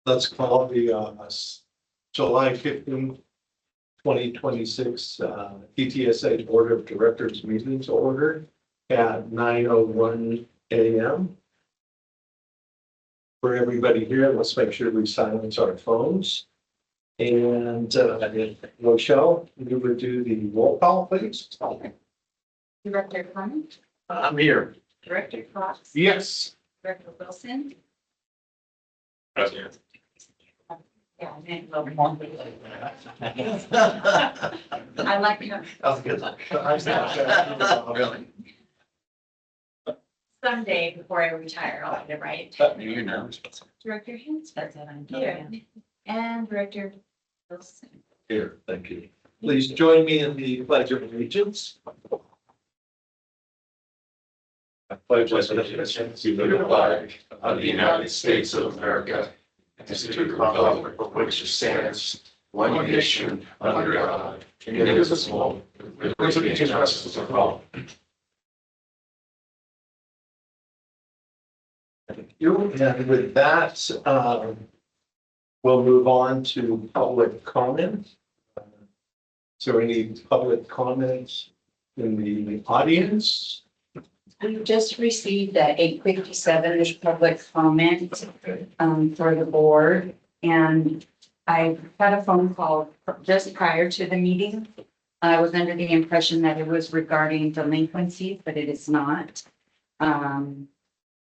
Let's call the July 15th, 2026 T-TSA Board of Directors meetings order at 9:01 a.m. For everybody here, let's make sure we silence our phones. And Rochelle, you would do the roll call, please. Director Clement, I'm here. Director Cox, Yes. Director Wilson. President. Yeah, I meant a little more. I like him. That was good. Someday before I retire, I'll get it right. You know. Director Hens, that's it, I'm here. And Director Wilson. Here, thank you. Please join me in the Pledge of Allegiance. I pledge allegiance To the flag of the United States of America, and to the republic for which it stands, one nation, under God, indivisible, with liberty and justice for all. Thank you. And with that, we'll move on to public comment. So any public comments in the audience? We just received at 8:57, there's public comment for the board. And I had a phone call just prior to the meeting. I was under the impression that it was regarding delinquency, but it is not.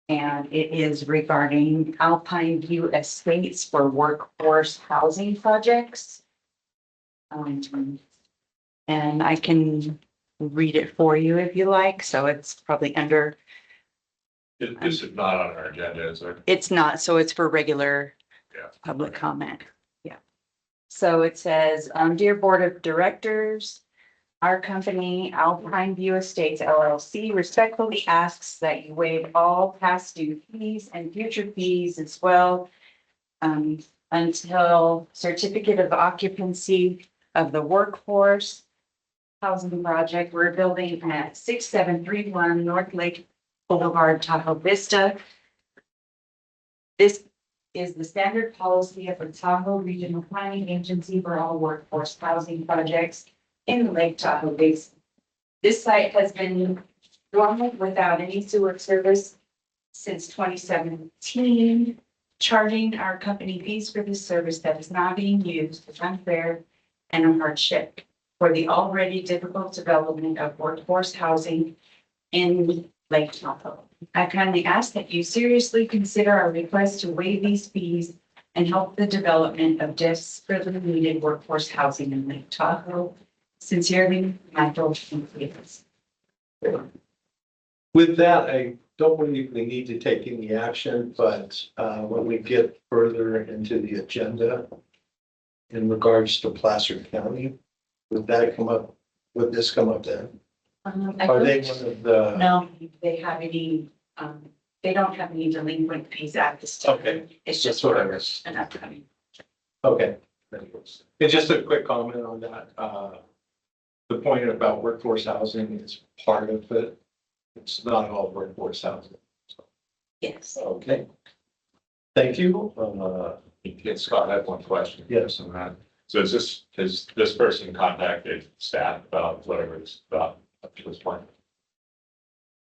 And it is regarding Alpine View Estates for workforce housing projects. And I can read it for you if you like. So it's probably under, This is not on our agenda, is it? it's not, so it's for regular Yeah. public comment. Yeah. So it says, Dear Board of Directors, our company, Alpine View Estates LLC, respectfully asks that you waive all past due fees and future fees as well until certificate of occupancy of the workforce housing project we're building at 6731 North Lake Boulevard, Tahoe Vista. This is the standard policy of the Tahoe Regional Planning Agency for all workforce housing projects in the Lake Tahoe Basin. This site has been dormant without any sewer service since 2017. Charging our company fees for this service that is not being used is unfair and a hardship for the already difficult development of workforce housing in Lake Tahoe. I kindly ask that you seriously consider our request to waive these fees and help the development of desperately needed workforce housing in Lake Tahoe. Sincerely, Michael Davis. With that, I don't believe we need to take any action, but when we get further into the agenda in regards to Placer County, would that come up, would this come up then? Are they one of the? No, they have any, they don't have any delinquent fees at this time. Okay. It's just That's what I was. an upcoming. Okay. And just a quick comment on that. The point about workforce housing is part of it. It's not all workforce housing. Yes. Okay. Thank you. Yes, Scott, I have one question. Yes. On that. So has this person contacted staff about whatever it's about up to this point?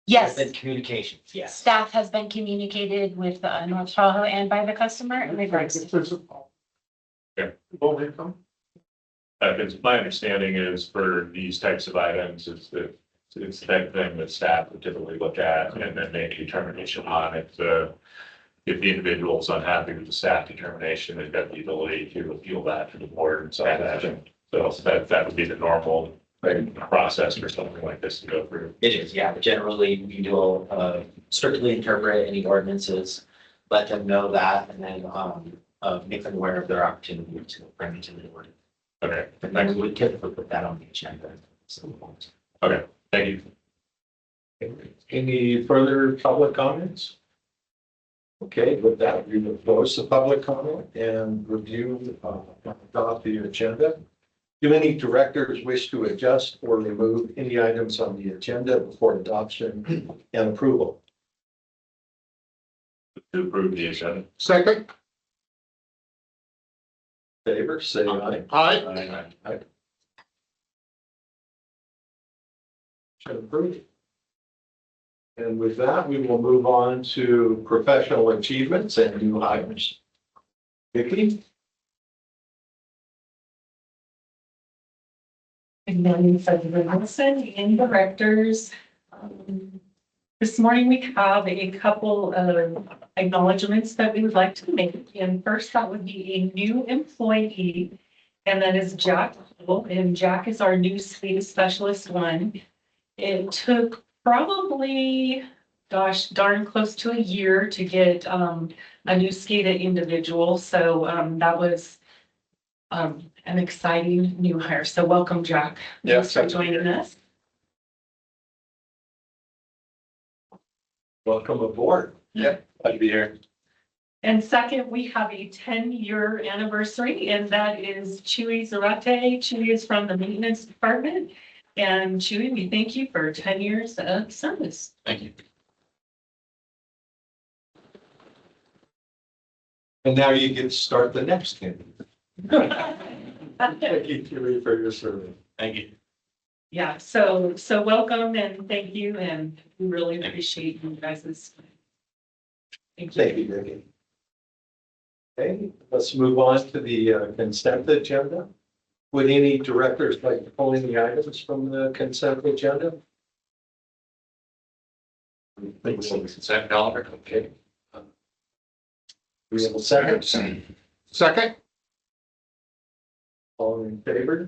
Yes, Been communications, yes. staff has been communicated with North Tahoe and by the customer in regards to. Because my understanding is for these types of items is that it's the type of thing that staff would typically look at and then make a determination on it. If the individual is unhappy with the staff determination, they've got the ability to appeal that to the board and so that. So that would be the normal process for something like this to go through. It is, yeah, but generally we do strictly interpret any ordinances, let them know that, and then make them aware of their opportunity to bring it to the board. Okay, And then we would typically put that on the agenda. okay, thank you. Any further public comments? Okay, with that, we will close the public comment and review adopt the agenda. Do any directors wish to adjust or remove any items on the agenda before adoption and approval? To approve the agenda. Second. Favor, say aye. Aye. Aye. Motion approved. And with that, we will move on to professional achievements and new hires. Vicki? Good morning, President Wilson and directors. This morning we have a couple of acknowledgements that we would like to make. And first, that would be a new employee, and that is Jack. And Jack is our new SLEED specialist one. It took probably, gosh, darn close to a year to get a new SCADA individual. So that was an exciting new hire. So welcome, Jack. Thanks for joining us. Welcome aboard. Glad to be here. And second, we have a 10-year anniversary, and that is Chewy Zarate. Chewy is from the maintenance department. And Chewy, we thank you for 10 years of service. Thank you. And now you get to start the next game. Thank you, Julie, for your service. Thank you. Yeah, so welcome and thank you, and we really appreciate you guys'. Thank you. Thank you, Vicki. Okay, let's move on to the consent agenda. Would any directors like to pull any items from the consent agenda? Consent calendar, okay. We have a second. Second? All in favor,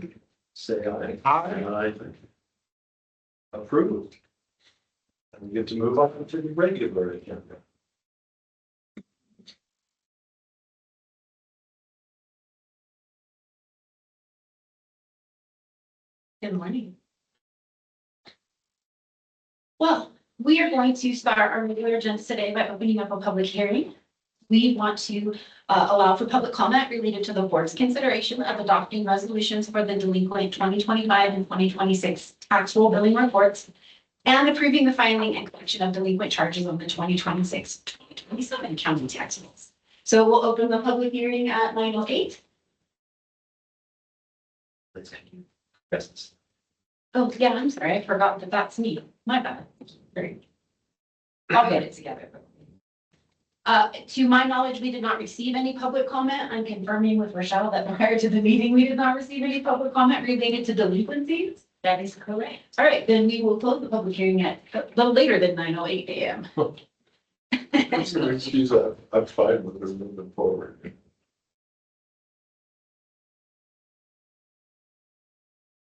say aye. Aye. Approved. And we get to move on to the regular agenda. Good morning. Well, we are going to start our regular agenda today by opening up a public hearing. We want to allow for public comment related to the board's consideration of adopting resolutions for the delinquent 2025 and 2026 tax roll billing reports and approving the filing and collection of delinquent charges on the 2026-2027 county tax rolls. So we'll open the public hearing at 9:08. Yes. Oh, yeah, I'm sorry. I forgot that that's me. My bad. Great. I'll get it together. To my knowledge, we did not receive any public comment. I'm confirming with Rochelle that prior to the meeting, we did not receive any public comment related to delinquencies. That is correct. All right, then we will close the public hearing at a little later than 9:08 a.m. Excuse that, I'm fine with this moving forward.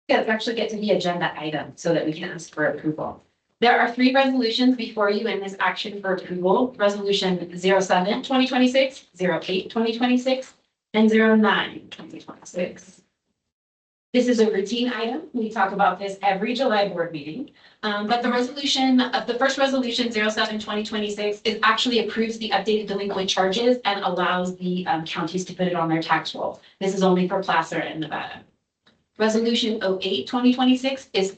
Let's actually get to the agenda item so that we can ask for approval. There are 3 resolutions before you in this action for approval. Resolution 07-2026, 08-2026, and 09-2026. This is a routine item. We talk about this every July board meeting. But the first resolution, 07-2026, is actually approves the updated delinquent charges and allows the counties to put it on their tax roll. This is only for Placer and Nevada. Resolution 08-2026 is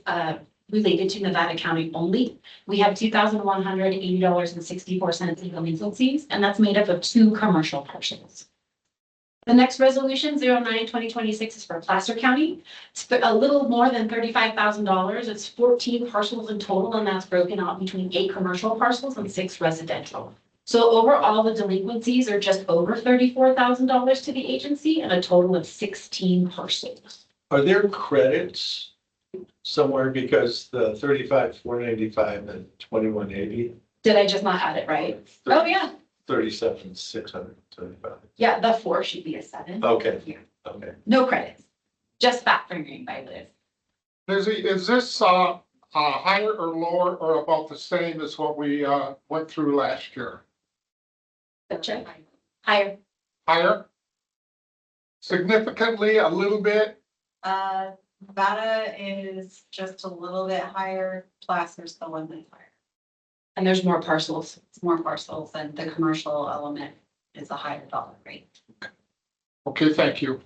related to Nevada County only. We have $2,180.64 in delinquencies, and that's made up of 2 commercial parcels. The next resolution, 09-2026, is for Placer County. It's a little more than $35,000. It's 14 parcels in total, and that's broken out between 8 commercial parcels and 6 residential. So overall, the delinquencies are just over $34,000 to the agency and a total of 16 parcels. Are there credits somewhere because the 35,495 and 2180? Did I just not add it right? Oh, yeah. 37,635. Yeah, the 4 should be a 7. Okay, Yeah. okay. No credits, just fat fingering by Liz. Is this higher or lower or about the same as what we went through last year? Gotcha. Higher. Higher? Significantly, a little bit? Nevada is just a little bit higher, Placer's a little bit higher. And there's more parcels. It's more parcels and the commercial element is a higher dollar rate. Okay, thank you.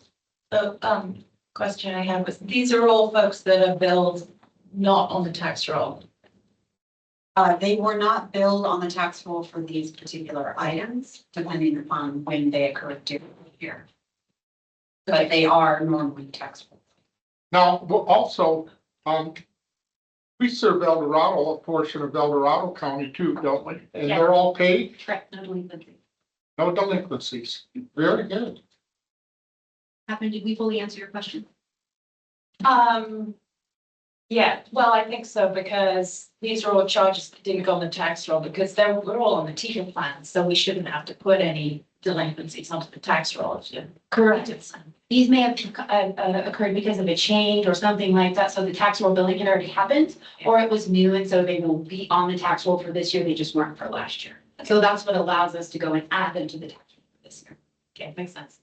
The question I have was, these are all folks that have billed not on the tax roll. They were not billed on the tax roll for these particular items, depending upon when they occurred during the year. but they are normally taxable. Now, also, we serve El Dorado, a portion of El Dorado County too, don't we? And they're all paid, Correct, no delinquency. no delinquencies. Very good. Catherine, did we fully answer your question? Yeah, well, I think so, because these are all charges that didn't go on the tax roll, because we're all on the TIFA plan, so we shouldn't have to put any delinquencies onto the tax roll. Correct. These may have occurred because of a change or something like that, so the tax roll billing had already happened, or it was new, and so they will be on the tax roll for this year, they just weren't for last year. So that's what allows us to go and add them to the tax roll for this year. Okay, makes sense.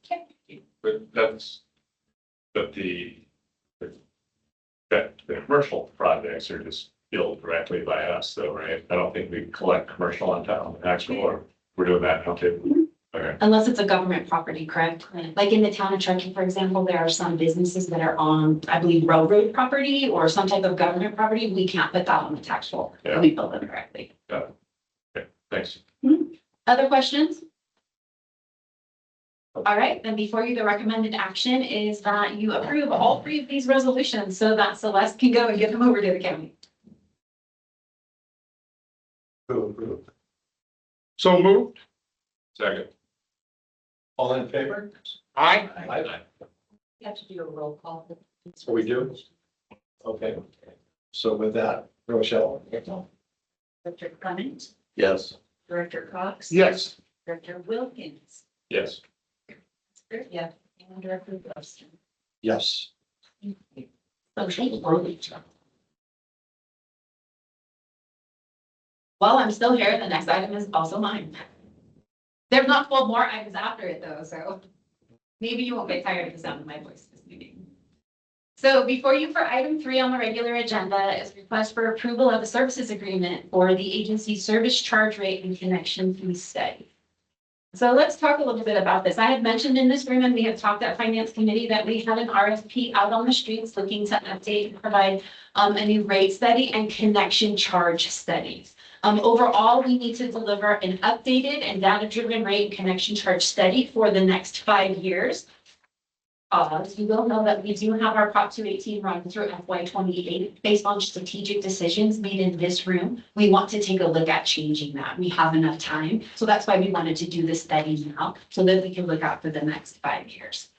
But the commercial projects are just billed directly by us though, right? I don't think we collect commercial on town tax roll, or we're doing that now too. Okay, Unless it's a government property, correct? Like in the town of Truckee, for example, there are some businesses that are on, I believe, railroad property or some type of government property. We can't put that on the tax roll. Yeah. We bill them directly. thanks. Other questions? All right, then before you, the recommended action is that you approve all three of these resolutions so that Celeste can go and get them over to the county. So moved. Second. All in favor? Aye. Aye. You have to do a roll call. We do? Okay. So with that, Rochelle? Director Clement, Yes. Director Cox. Yes. Director Wilkins. Yes. Yeah. And Director Webster. Yes. Okay. While I'm still here, the next item is also mine. There's not 12 more items after it though, so maybe you won't get tired of the sound of my voice this meeting. So before you for item 3 on the regular agenda is request for approval of a services agreement for the agency's service charge rate and connection fee study. So let's talk a little bit about this. I had mentioned in this room and we have talked at finance committee that we had an RFP out on the streets looking to update and provide a new rate study and connection charge studies. Overall, we need to deliver an updated and data-driven rate and connection charge study for the next 5 years. You will know that we do have our Prop 218 run through FY 28 based on strategic decisions made in this room. We want to take a look at changing that. We have enough time. So that's why we wanted to do this study now so that we can look out for the next 5 years.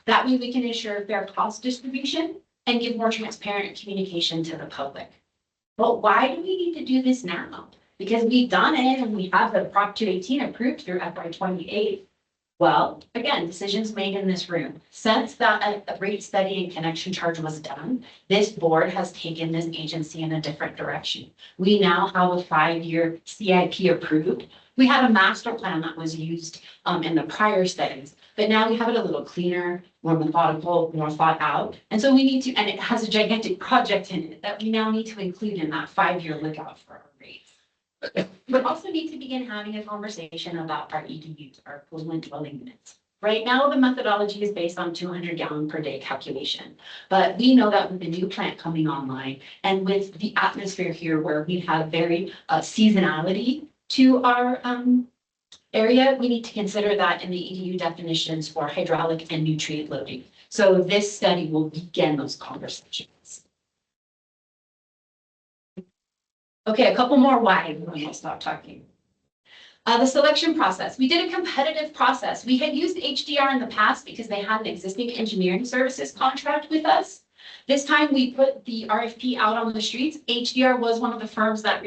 That way we can ensure fair cost distribution and give more transparent communication to the public. But why do we need to do this now? Because we've done it and we have the Prop 218 approved through FY 28. Well, again, decisions made in this room. Since that a rate study and connection charge was done, this board has taken this agency in a different direction. We now have a 5-year CIP approved. We had a master plan that was used in the prior studies, but now we have it a little cleaner, more methodical, more thought out. And so we need to, and it has a gigantic project in it that we now need to include in that 5-year lookout for our rates. We also need to begin having a conversation about our EDUs, our equivalent dwelling units. Right now, the methodology is based on 200 gallon per day calculation, but we know that with the new plant coming online and with the atmosphere here where we have very seasonality to our area, we need to consider that in the EDU definitions for hydraulic and nutrient loading. So this study will begin those conversations. Okay, a couple more why, and then I'll stop talking. The selection process. We did a competitive process. We had used HDR in the past because they had an existing engineering services contract with us. This time we put the RFP out on the streets. HDR was one of the firms that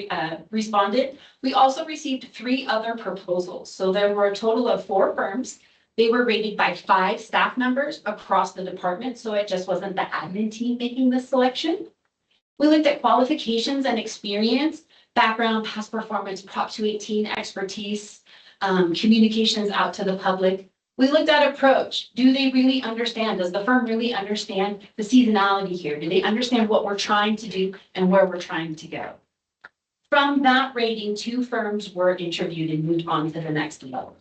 responded. We also received 3 other proposals. So there were a total of 4 firms. They were rated by 5 staff members across the department. So it just wasn't the admin team making the selection. We looked at qualifications and experience, background, past performance, Prop 218 expertise, communications out to the public. We looked at approach. Do they really understand? Does the firm really understand the seasonality here? Do they understand what we're trying to do and where we're trying to go? From that rating, 2 firms were interviewed and moved on to the next level.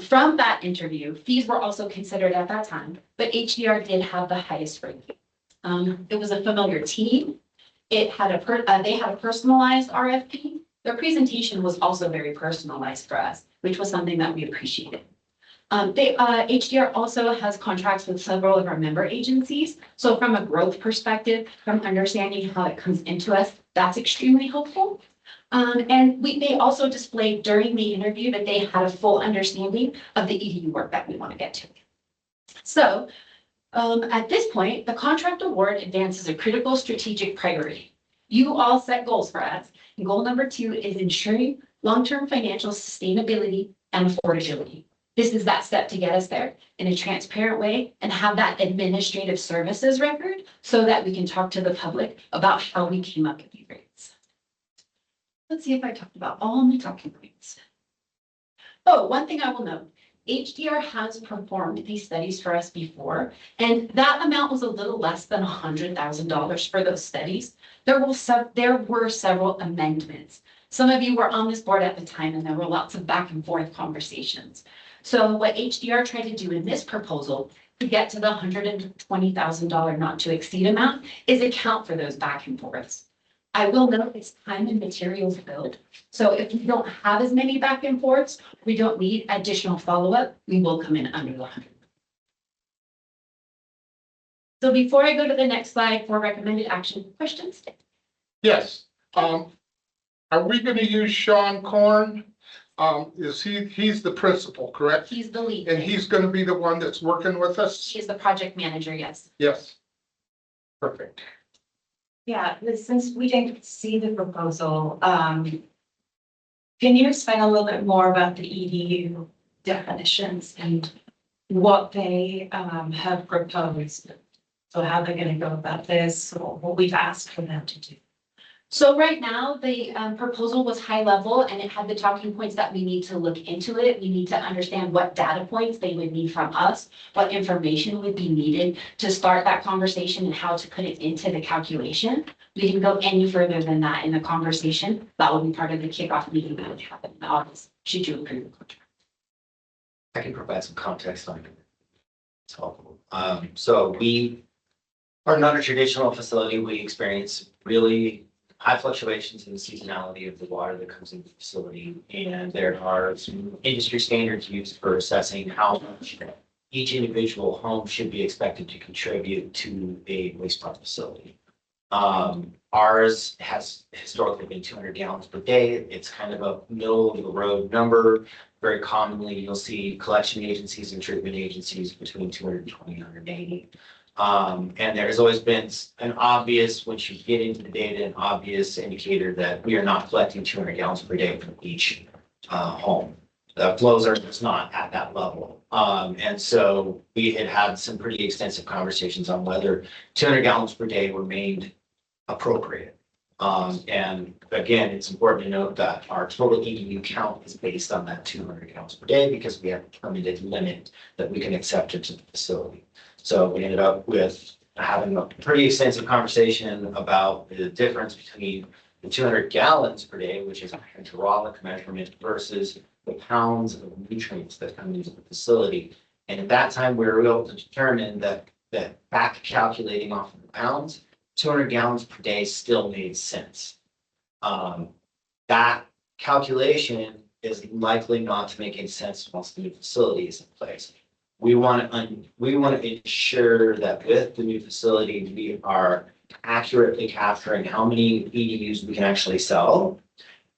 From that interview, fees were also considered at that time, but HDR did have the highest rating. It was a familiar team. It had they had a personalized RFP. Their presentation was also very personalized for us, which was something that we appreciated. HDR also has contracts with several of our member agencies. So from a growth perspective, from understanding how it comes into us, that's extremely helpful. And they also displayed during the interview that they had a full understanding of the EDU work that we want to get to. So at this point, the contract award advances a critical strategic priority. You all set goals for us. And goal number 2 is ensuring long-term financial sustainability and affordability. This is that step to get us there in a transparent way and have that administrative services record so that we can talk to the public about how we came up with these rates. Let's see if I talked about all my talking points. Oh, one thing I will note, HDR has performed these studies for us before, and that amount was a little less than $100,000 for those studies. There were several amendments. Some of you were on this board at the time, and there were lots of back and forth conversations. So what HDR tried to do in this proposal to get to the $120,000 not to exceed amount is account for those back and forths. I will note it's time and materials build. So if we don't have as many back and forths, we don't need additional follow-up, we will come in under the 100. So before I go to the next slide for recommended action, questions? Yes, are we gonna use Sean Korn? He's the principal, correct? He's the lead. And he's gonna be the one that's working with us? He's the project manager, yes. Yes. Perfect. Yeah, since we didn't see the proposal, can you explain a little bit more about the EDU definitions and what they have proposed? So how they're gonna go about this, or what we've asked for them to do? So right now, the proposal was high level and it had the talking points that we need to look into it. We need to understand what data points they would need from us, what information would be needed to start that conversation and how to put it into the calculation. We didn't go any further than that in the conversation. That will be part of the kickoff meeting that would happen in August, should you approve the contract. I can provide some context on it. It's helpful. So we are not a traditional facility. We experience really high fluctuations in the seasonality of the water that comes into the facility. And there are some industry standards used for assessing how much each individual home should be expected to contribute to a wastewater facility. Ours has historically been 200 gallons per day. It's kind of a middle of the road number. Very commonly, you'll see collection agencies and treatment agencies between 220 and 180. And there's always been an obvious, once you get into the data, an obvious indicator that we are not collecting 200 gallons per day from each home. The flows are just not at that level. And so we had some pretty extensive conversations on whether 200 gallons per day remained appropriate. And again, it's important to note that our total EDU count is based on that 200 gallons per day because we have a permitted limit that we can accept into the facility. So we ended up with having a pretty extensive conversation about the difference between the 200 gallons per day, which is a hydraulic measurement, versus the pounds of nutrients that come into the facility. And at that time, we were able to determine that back calculating off of the pounds, 200 gallons per day still made sense. That calculation is likely not to make any sense once the new facility is in place. We want to ensure that with the new facility, we are accurately capturing how many EDUs we can actually sell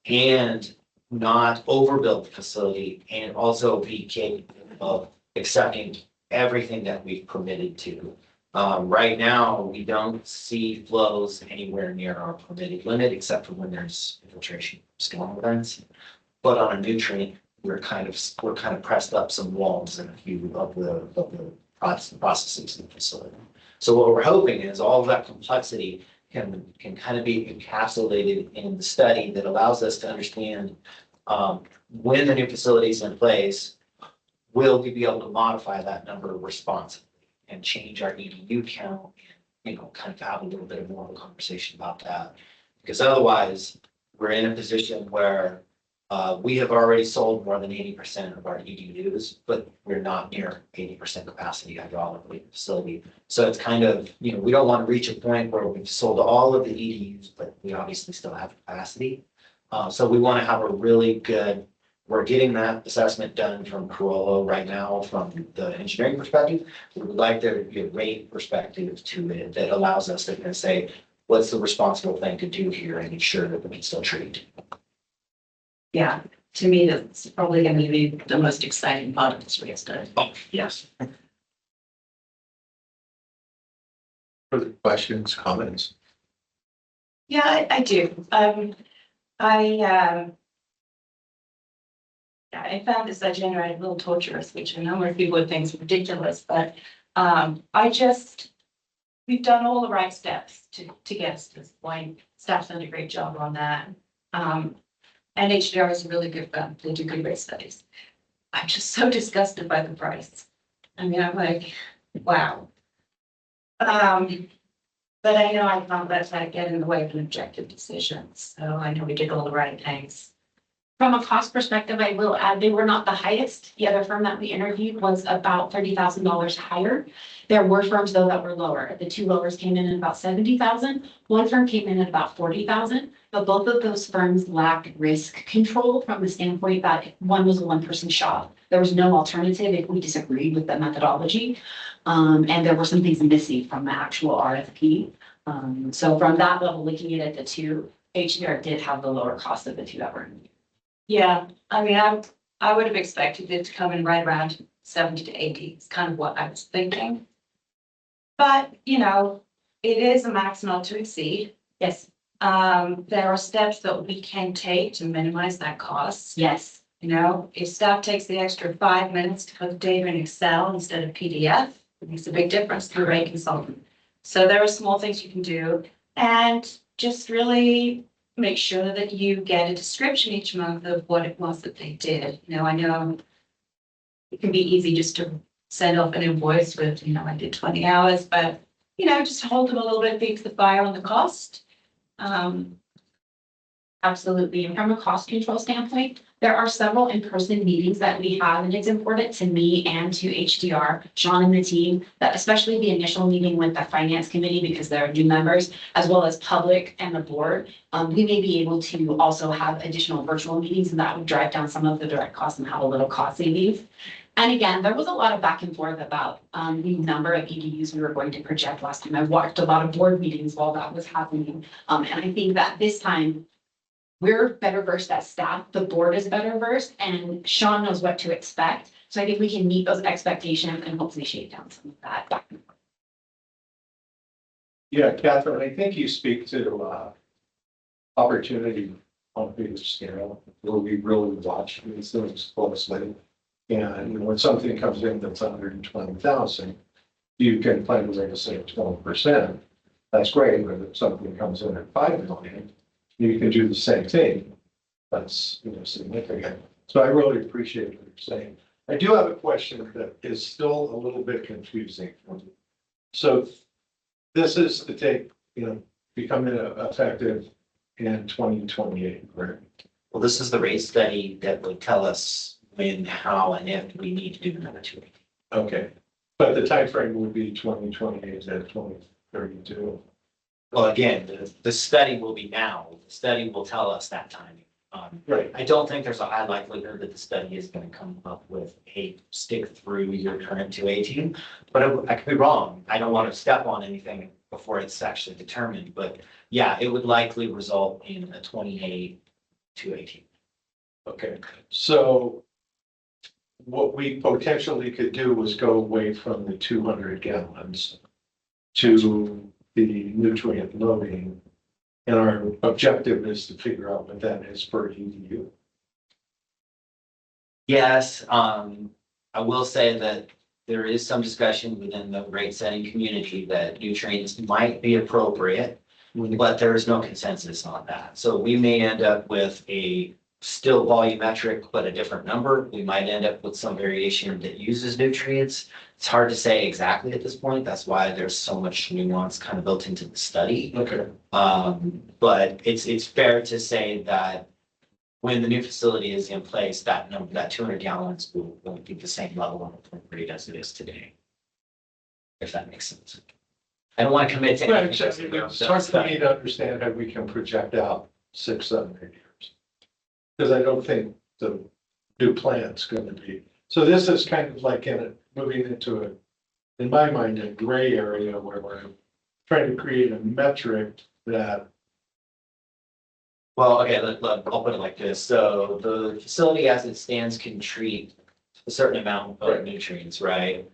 and not overbuild the facility, and also be capable of accepting everything that we've permitted to. Right now, we don't see flows anywhere near our permitted limit, except for when there's infiltration storm events. But on a nutrient, we're kind of pressed up some walls in a few of the processes in the facility. So what we're hoping is all of that complexity can kind of be encapsulated in the study that allows us to understand when the new facility is in place, will we be able to modify that number responsibly and change our EDU count, and, kind of have a little bit more of a conversation about that. Because otherwise, we're in a position where we have already sold more than 80% of our EDUs, but we're not near 80% capacity hydraulically in the facility. So it's kind of, we don't want to reach a point where we've sold all of the EDUs, but we obviously still have capacity. So we want to have a really good We're getting that assessment done from Corolla right now from the engineering perspective. We would like there to be a rate perspective to it that allows us to kind of say, what's the responsible thing to do here and ensure that we can still treat. Yeah, to me, that's probably gonna be the most exciting part of this rate study. Oh, yes. Further questions, comments? Yeah, I do. I found this agenda a little torturous, which a number of people would think is ridiculous, but we've done all the right steps to get us to this point. Staff's done a great job on that. And HDR is a really good firm. They do good rate studies. I'm just so disgusted by the price. I mean, I'm like, wow. But I know I can't let that get in the way of an objective decision. So I know we did all the right things. From a cost perspective, I will add, they were not the highest. The other firm that we interviewed was about $30,000 higher. There were firms though that were lower. The two lowest came in at about 70,000. One firm came in at about 40,000, but both of those firms lacked risk control from the standpoint that one was a one-person shop. There was no alternative if we disagreed with the methodology. And there were some things missing from the actual RFP. So from that level, looking at it, the two, HDR did have the lower cost of the two that were in. Yeah, I mean, I would have expected it to come in right around 70 to 80. It's kind of what I was thinking. But, you know, it is a max not to exceed. Yes, There are steps that we can take to minimize that cost. yes. You know, if staff takes the extra 5 minutes to put data in Excel instead of PDF, it makes a big difference through a consultant. So there are small things you can do and just really make sure that you get a description each month of what it was that they did. You know, I know it can be easy just to send off an invoice with, you know, I did 20 hours, but, you know, just hold them a little bit, feed the fire on the cost. Absolutely. And from a cost control standpoint, there are several in-person meetings that we have, and it's important to me and to HDR, Sean and the team, that especially the initial meeting with the finance committee, because there are new members, as well as public and the board. We may be able to also have additional virtual meetings, and that would drive down some of the direct costs and have a little cost savings. And again, there was a lot of back and forth about the number of EDUs we were going to project last time. I watched a lot of board meetings while that was happening. And I think that this time, we're better versed as staff, the board is better versed, and Sean knows what to expect. So I think we can meet those expectations and hopefully shake down some of that back and forth. Yeah, Catherine, I think you speak to opportunity on a bigger scale, where we really watch these things closely. And you know, when something comes in that's 120,000, you can find a way to save 12%. That's great, but if something comes in at 5 million, you can do the same thing. That's, you know, significant. So I really appreciate what you're saying. I do have a question that is still a little bit confusing for me. So this is to take, you know, become effective in 2028, correct? Well, this is the rate study that would tell us when, how, and if we need to do another 2. Okay, but the timeframe would be 2028 to 2032. Well, again, the study will be now. The study will tell us that timing. Right. I don't think there's a high likelihood that the study is going to come up with a stick through your current 218, but I could be wrong. I don't want to step on anything before it's actually determined, but yeah, it would likely result in a 28 218. Okay, so what we potentially could do was go away from the 200 gallons to the nutrient loading. And our objective is to figure out what that is per EDU. Yes, I will say that there is some discussion within the rate setting community that nutrients might be appropriate, but there is no consensus on that. So we may end up with a still volumetric, but a different number. We might end up with some variation that uses nutrients. It's hard to say exactly at this point. That's why there's so much nuance kind of built into the study. Okay. But it's fair to say that when the new facility is in place, that number, that 200 gallons will be the same level of appropriate as it is today. If that makes sense. I don't want to commit to Well, anything. it's hard for me to understand how we can project out 6, 7, 8 years. Because I don't think the new plant's gonna be. So this is kind of like moving into in my mind, a gray area where we're trying to create a metric that, Well, okay, I'll put it like this. So the facility as it stands can treat a certain amount of Right. nutrients, right?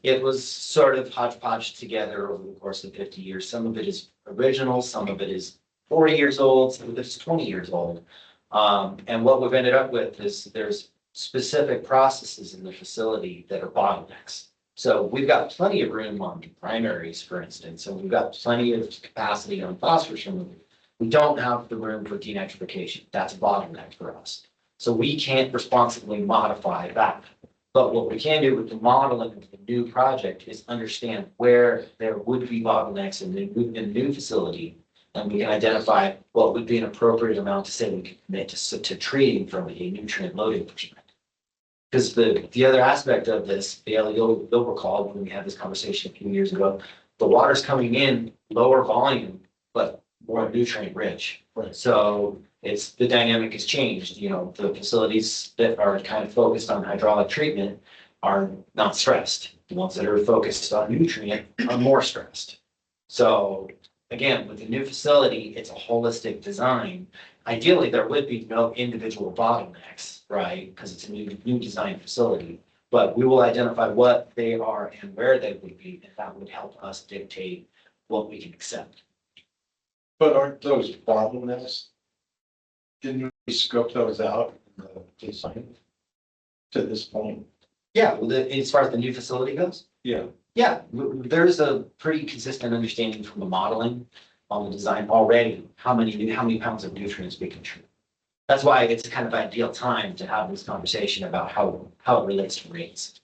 It was sort of hodgepodge together over the course of 50 years. Some of it is original, some of it is 40 years old, some of it is 20 years old. And what we've ended up with is there's specific processes in the facility that are bottlenecks. So we've got plenty of room on primaries, for instance, and we've got plenty of capacity on phosphorus removal. We don't have the room for denitrification. That's a bottleneck for us. So we can't responsibly modify that. But what we can do with the modeling of the new project is understand where there would be bottlenecks in the new facility. And we can identify what would be an appropriate amount to say we could commit to treating from a nutrient loading perspective. Because the other aspect of this, you'll recall when we had this conversation a few years ago, the water's coming in lower volume, but more nutrient rich. Right. So the dynamic has changed, the facilities that are kind of focused on hydraulic treatment are not stressed. The ones that are focused on nutrient are more stressed. So again, with the new facility, it's a holistic design. Ideally, there would be no individual bottlenecks, right? Because it's a new design facility. But we will identify what they are and where they would be, and that would help us dictate what we can accept. but aren't those bottlenecks? Didn't we scope those out in the design to this point? Yeah, well, as far as the new facility goes, Yeah. yeah, there's a pretty consistent understanding from the modeling on the design already, how many pounds of nutrients we can treat. That's why it's kind of ideal time to have this conversation about how it relates to rates.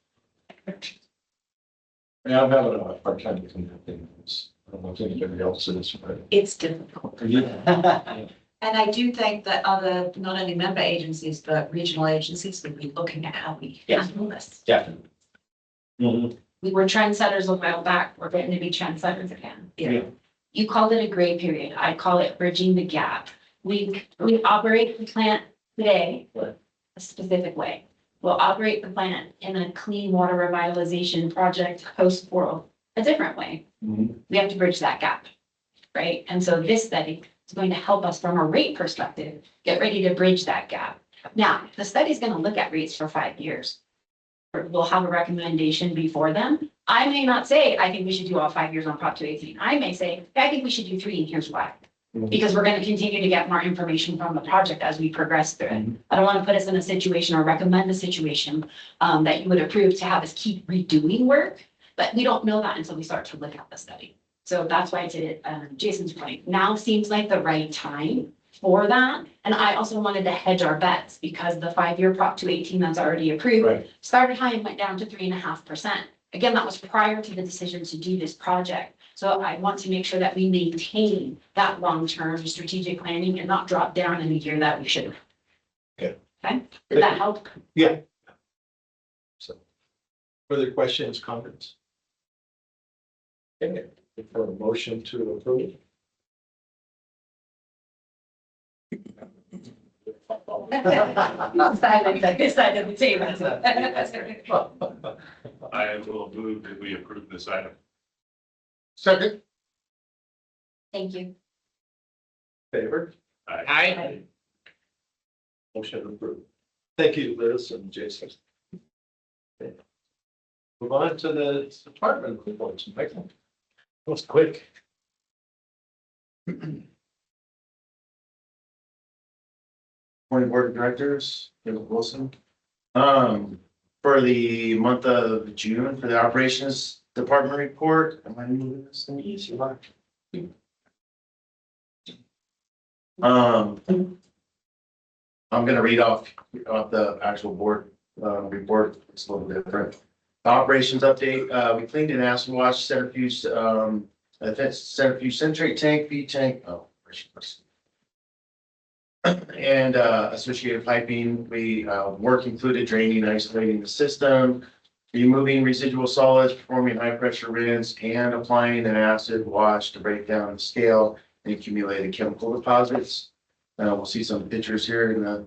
Yeah, I'm having a hard time connecting this. I don't know if anybody else is, but. It's difficult. And I do think that other, not only member agencies, but regional agencies would be looking at how we Yes. handle this. Definitely. Mhm. We were trendsetters a while back. We're going to be trendsetters again. Yeah. You called it a gray period. I call it bridging the gap. We operate the plant today a specific way. We'll operate the plant in a clean water revitalization project post world a different way. Mhm. We have to bridge that gap, right? And so this study is going to help us from a rate perspective, get ready to bridge that gap. Now, the study is going to look at rates for 5 years. We'll have a recommendation before then. I may not say, I think we should do all 5 years on Prop 218. I may say, I think we should do 3, and here's why. Because we're going to continue to get more information from the project as we progress through it. I don't want to put us in a situation or recommend a situation that you would approve to have us keep redoing work. But we don't know that until we start to look at the study. So that's why I did Jason's point. Now seems like the right time for that. And I also wanted to hedge our bets because the 5-year Prop 218 that's already approved Right. started high and went down to 3.5%. Again, that was prior to the decision to do this project. So I want to make sure that we maintain that long-term strategic planning and not drop down in a year that we should. Okay. Okay, did that help? So, further questions, comments? Okay, for a motion to approve. This side of the table. That's great. I will move that we approve this item. Second, Thank you. Favor? Aye. Motion approved. Thank you, Liz and Jason. Okay. Move on to the department reports. Michael. That was quick. Morning, Board of Directors, David Wilson. For the month of June, for the Operations Department report, am I moving this thing? Yes, you are. I'm gonna read off the actual board, report. It's a little different. Operations update, we cleaned and acid washed centrifuge, centrifuge centrate tank, feed tank, and associated piping. Work included draining, isolating the system, removing residual solids, performing high pressure rinse, and applying an acid wash to break down the scale and accumulated chemical deposits. We'll see some pictures here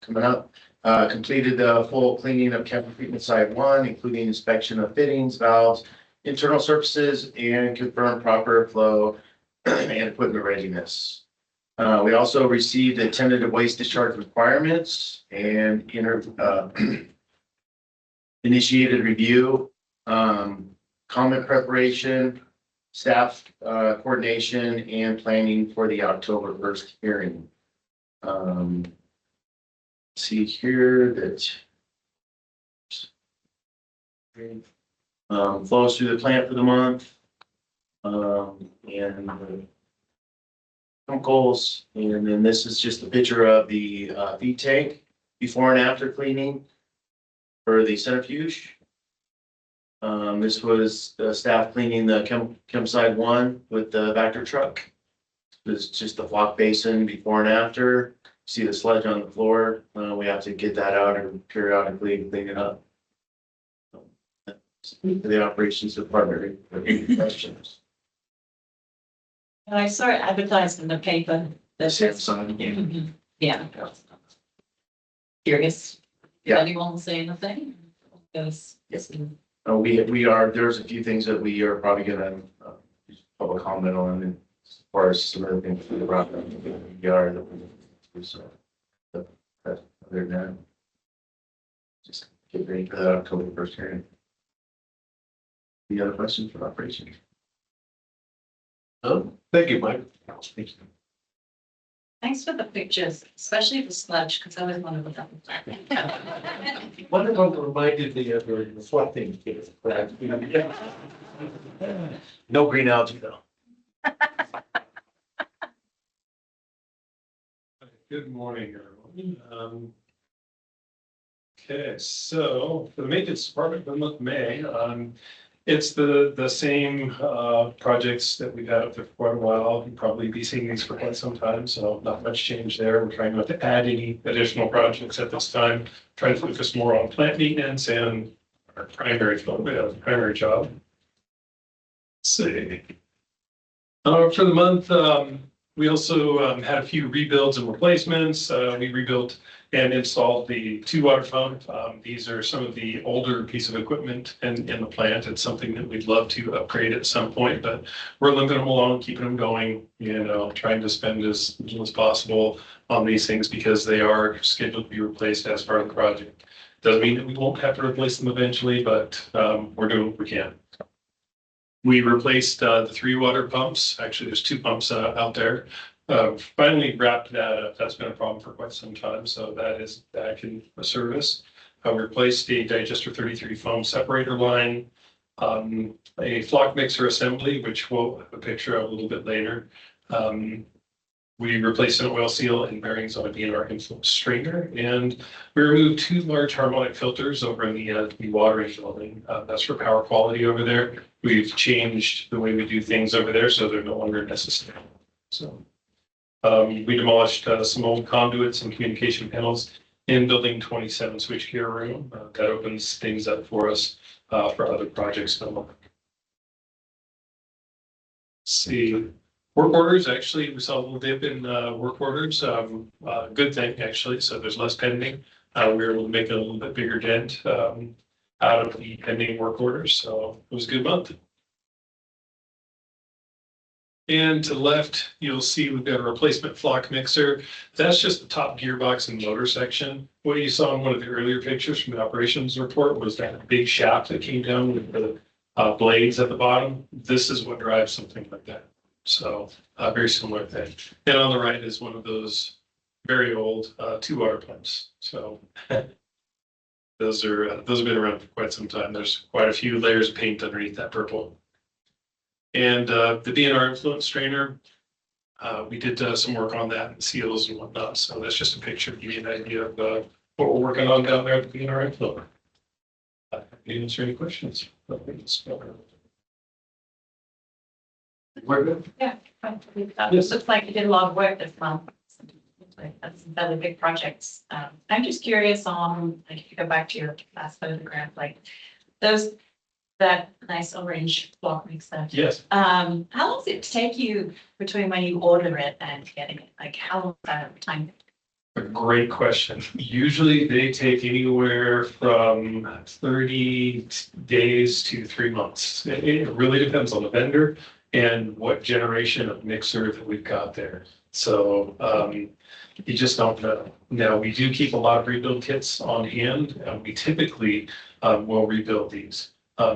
coming up. Completed the full cleaning of chemical treatment site 1, including inspection of fittings, valves, internal surfaces, and confirmed proper flow and equipment readiness. We also received the tentative waste discharge requirements and initiated review, comment preparation, staff coordination, and planning for the October 1st hearing. See here that flows through the plant for the month. And chemicals, and then this is just a picture of the feed tank before and after cleaning for the centrifuge. This was the staff cleaning the chem side 1 with the Vector truck. This is just the flock basin before and after. See the sludge on the floor. We have to get that out and periodically clean it up. The operations department. Any questions? And I saw it advertised in the paper. That's it, son. Yeah. Curious. Yeah. Anyone will say anything? Yes. Yes. We are, there's a few things that we are probably gonna public comment on as far as some of the things we brought up. We are that we so other than that. Just get ready for that October 1st hearing. Any other questions for operations? Thank you, Mike. Thank you. Thanks for the pictures, especially the sludge, because I was one of them. One of them reminded me of a reflecting. No green algae though. Good morning, everyone. Okay, so for the maintenance department, for the month of May, it's the same projects that we've had up there for quite a while. You'll probably be seeing these for quite some time, so not much change there. We're trying not to add any additional projects at this time. Trying to focus more on plant maintenance and our primary job. Let's see. For the month, we also had a few rebuilds and replacements. We rebuilt and installed the 2 water pump. These are some of the older piece of equipment in the plant. It's something that we'd love to upgrade at some point, but we're limping them along, keeping them going, trying to spend as little as possible on these things because they are scheduled to be replaced as part of the project. Doesn't mean that we won't have to replace them eventually, but we're doing what we can. We replaced the 3 water pumps. Actually, there's 2 pumps out there. Finally wrapped that up. That's been a problem for quite some time. So that is back in service. We replaced the digester 33 foam separator line, a flock mixer assembly, which we'll have a picture of a little bit later. We replaced an oil seal and bearings on a DNR influence strainer, and we removed 2 large harmonic filters over in the dewatering building. That's for power quality over there. We've changed the way we do things over there, so they're no longer necessary. So we demolished some old conduits and communication panels in building 27 switchgear room. That opens things up for us for other projects. Let's see. Work orders, actually, we saw a little dip in work orders. Good thing, actually. So there's less pending. We were able to make a little bit bigger dent out of the pending work orders. So it was a good month. And to the left, you'll see we've got a replacement flock mixer. That's just the top gearbox and motor section. What you saw in one of the earlier pictures from the operations report was that big shaft that came down with the blades at the bottom. This is what drives something like that. So very similar thing. And on the right is one of those very old 2 water pumps. So those have been around for quite some time. There's quite a few layers of paint underneath that purple. And the DNR influence strainer, we did some work on that and seals and whatnot. So that's just a picture to give you an idea of what we're working on down there at the DNR influence. Can you answer any questions? We're good. Yeah. It looks like you did a lot of work this month. That's very big projects. I'm just curious on, like, if you go back to your last photograph, like that nice orange block mixer. Yes. How long does it take you between when you order it and getting it? Like, how long is that time? A great question. Usually they take anywhere from 30 days to 3 months. It really depends on the vendor and what generation of mixer that we've got there. So you just don't know. Now, we do keep a lot of rebuild kits on hand, and we typically will rebuild these.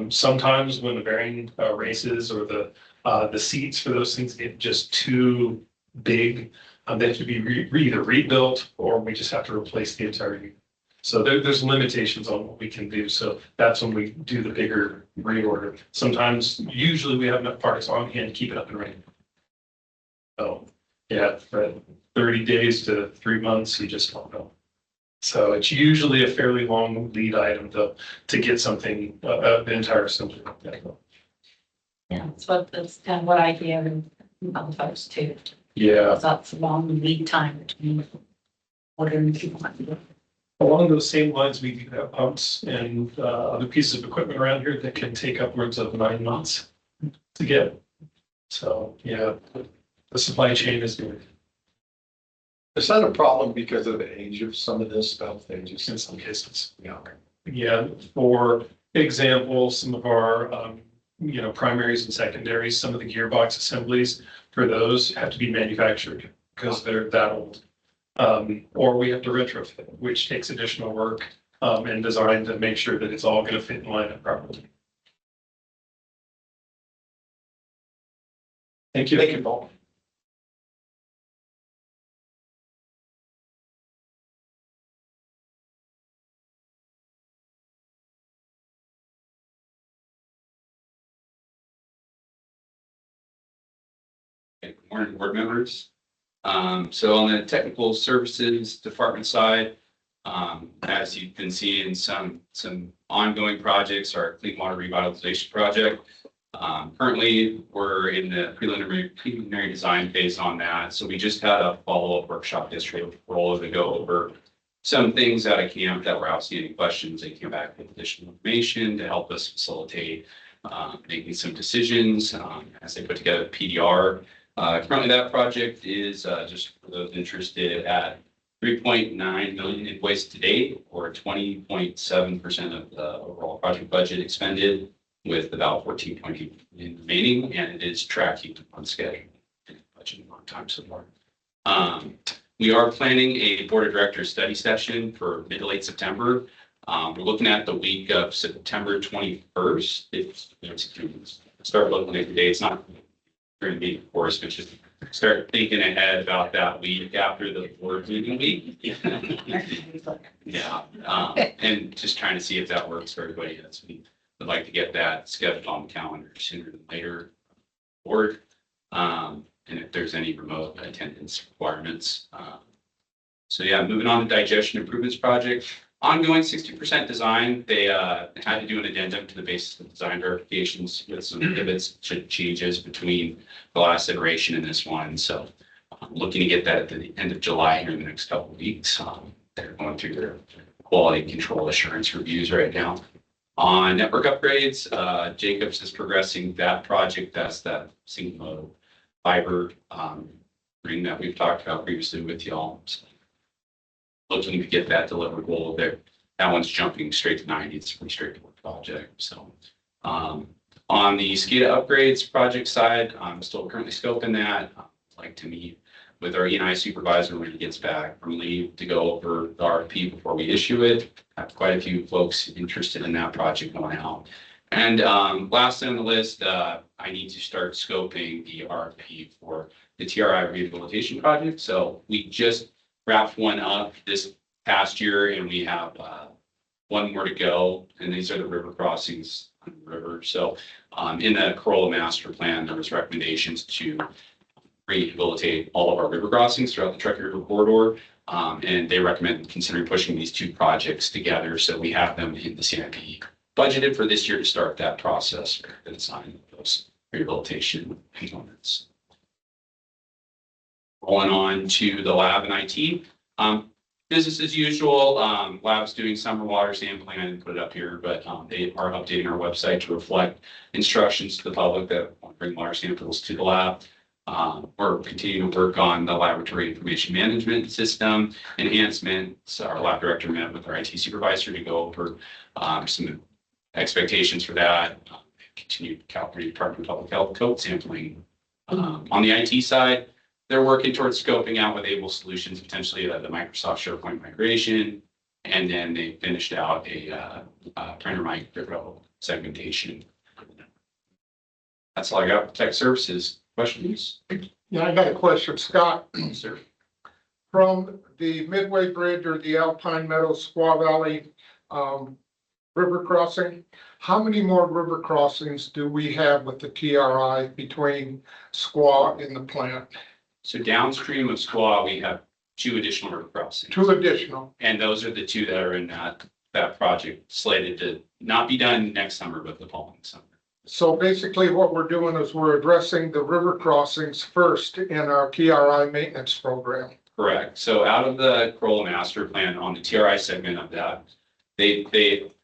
Sometimes when the bearing races or the seats for those things get just too big, they have to be either rebuilt or we just have to replace the entire unit. So there's limitations on what we can do. So that's when we do the bigger reorder. Sometimes, usually we have enough parts on hand to keep it up and running. So yeah, for 30 days to 3 months, you just don't know. So it's usually a fairly long lead item to get something, the entire assembly. Yeah, that's kind of what I hear in other folks too. Yeah. That's a long lead time between ordering people. Along those same lines, we do have pumps and other pieces of equipment around here that can take upwards of 9 months to get. So, yeah, the supply chain is good. Is that a problem because of the age of some of this stuff? They just, In some cases. yeah. Yeah, for example, some of our, primaries and secondaries, some of the gearbox assemblies for those have to be manufactured because they're that old. Or we have to retrofit, which takes additional work and design to make sure that it's all going to fit and line up properly. Thank you. Thank you, Paul. Good morning, board members. So on the technical services department side, as you can see in some ongoing projects, our clean water revitalization project. Currently, we're in the preliminary design phase on that. So we just had a follow-up workshop yesterday with Rolla to go over some things at a camp that were outstanding questions. They came back with additional information to help us facilitate making some decisions as they put together PDR. Currently, that project is just for those interested at 3.9 million in waste to date, or 20.7% of the overall project budget expended, with about 14.8 million remaining, and it is tracking on schedule. Budget on time so far. We are planning a board of directors study session for mid to late September. We're looking at the week of September 21st. If start looking at the dates, not going to be, of course, but just start thinking ahead about that week after the board meeting week. Yeah, and just trying to see if that works for everybody. Yes, we would like to get that scheduled on the calendar sooner than later. Board, and if there's any remote attendance requirements. So yeah, moving on to digestion improvements project. Ongoing 60% design. They had to do an addendum to the basis of design verifications with some pivots changes between the last iteration and this one. So I'm looking to get that at the end of July here in the next couple of weeks. They're going through their quality control assurance reviews right now. On network upgrades, Jacobs is progressing that project. That's that single fiber ring that we've talked about previously with y'all. So looking to get that deliverable there. That one's jumping straight to 90. It's a pretty straightforward project. So on the SCADA upgrades project side, I'm still currently scoping that. I'd like to meet with our E&I supervisor when he gets back from leave to go over the RFP before we issue it. I have quite a few folks interested in that project going out. And last on the list, I need to start scoping the RFP for the TRI rehabilitation project. So we just wrapped one up this past year, and we have one more to go. And these are the river crossings on the river. So in the Corolla master plan, there was recommendations to rehabilitate all of our river crossings throughout the Truckee River corridor. And they recommend considering pushing these two projects together. So we have them in the CIP budgeted for this year to start that process for the design of those rehabilitation components. Rolling on to the lab and IT. Business as usual, lab's doing summer water sampling. I didn't put it up here, but they are updating our website to reflect instructions to the public that want to bring water samples to the lab. We're continuing to work on the laboratory information management system enhancements. Our lab director met with our IT supervisor to go over some expectations for that. Continued California Department of Public Health code sampling. On the IT side, they're working towards scoping out with Able Solutions, potentially the Microsoft SharePoint migration. And then they finished out a printer micro segmentation. That's all I got for tech services. Questions? Yeah, I got a question, Scott. Sir. From the Midway Bridge or the Alpine Meadows Squaw Valley river crossing, how many more river crossings do we have with the TRI between Squaw and the plant? So downstream of Squaw, we have 2 additional river crossings. 2 additional. And those are the 2 that are in that project slated to not be done next summer, but the following summer. So basically what we're doing is we're addressing the river crossings first in our TRI maintenance program. Correct. So out of the Corolla Master Plan on the TRI segment of that, they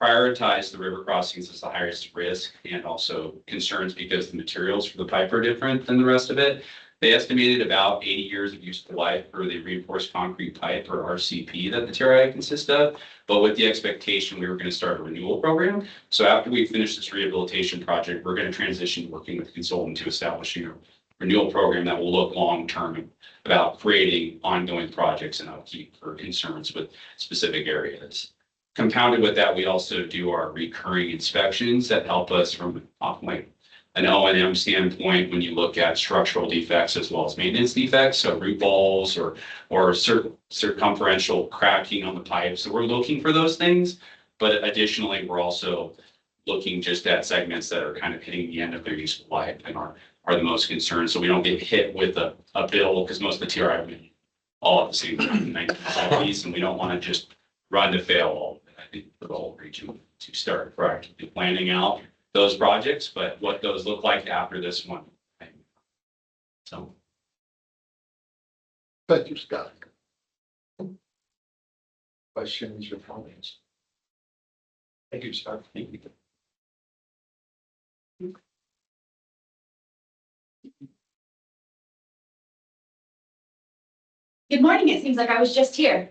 prioritize the river crossings as the highest risk and also concerns because the materials for the pipe are different than the rest of it. They estimated about 80 years of useful life for the reinforced concrete pipe or RCP that the TRI consists of. But with the expectation, we were going to start a renewal program. So after we finish this rehabilitation project, we're going to transition working with a consultant to establishing a renewal program that will look long-term about creating ongoing projects and upkeep for concerns with specific areas. Compounded with that, we also do our recurring inspections that help us from an O&M standpoint when you look at structural defects as well as maintenance defects, so root balls or circumferential cracking on the pipe. So we're looking for those things, but additionally, we're also looking just at segments that are kind of hitting the end of their useful life and are the most concerned. So we don't get hit with a bill because most of the TRI have been all at the same time in the 1970s, and we don't want to just run to fail all of it. I think for the whole region to start proactively planning out those projects, but what those look like after this one. So. Thank you, Scott. Questions or comments? Thank you, Scott. Thank you. Good morning. It seems like I was just here.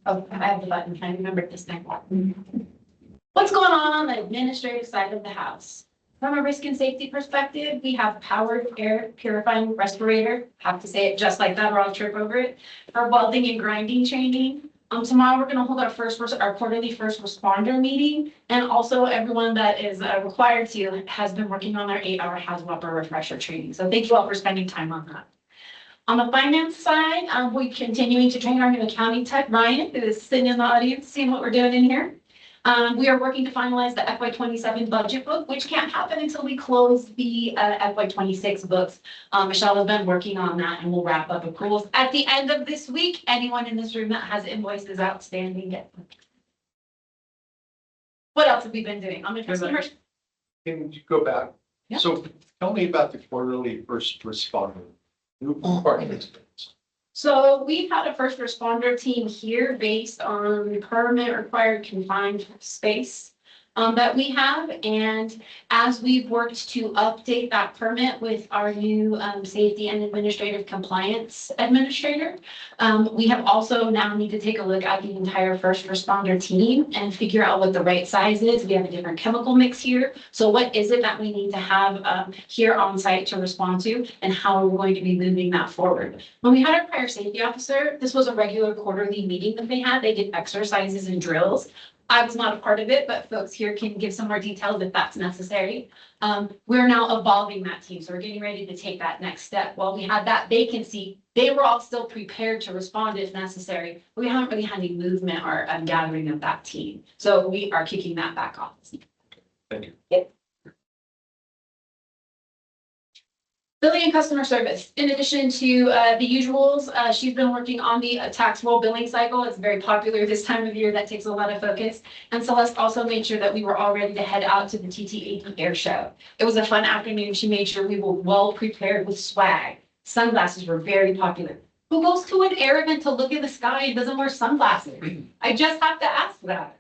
Oh, I have the button. I remembered this thing. What's going on the administrative side of the house? From a risk and safety perspective, we have powered air purifying respirator. Have to say it just like that or I'll trip over it. For welding and grinding training. Tomorrow we're going to hold our quarterly first responder meeting, and also everyone that is required to has been working on their 8-hour HAZWOPER refresher training. So thank you all for spending time on that. On the finance side, we're continuing to train our new accounting tech, Ryan, who is sitting in the audience, seeing what we're doing in here. We are working to finalize the FY27 budget book, which can't happen until we close the FY26 books. Michelle has been working on that and we'll wrap up accruals at the end of this week. Anyone in this room that has invoices outstanding, get them. What else have we been doing? On the customer. Can you go back? Yeah. So tell me about the quarterly first responder. Who participates? So we've had a first responder team here based on permit required confined space that we have. And as we've worked to update that permit with our new safety and administrative compliance administrator, we have also now need to take a look at the entire first responder team and figure out what the right size is. We have a different chemical mix here. So what is it that we need to have here on site to respond to, and how are we going to be moving that forward? When we had our prior safety officer, this was a regular quarterly meeting that they had. They did exercises and drills. I was not a part of it, but folks here can give some more details if that's necessary. We're now evolving that team, so we're getting ready to take that next step. While we had that vacancy, they were all still prepared to respond if necessary. We haven't really had any movement or gathering of that team. So we are kicking that back off. Thank you. Yep. Billing and customer service. In addition to the usuals, she's been working on the tax roll billing cycle. It's very popular this time of year. That takes a lot of focus. And Celeste also made sure that we were all ready to head out to the TTAD air show. It was a fun afternoon. She made sure we were well prepared with swag. Sunglasses were very popular. Who goes to an air event to look at the sky and doesn't wear sunglasses? I just have to ask that.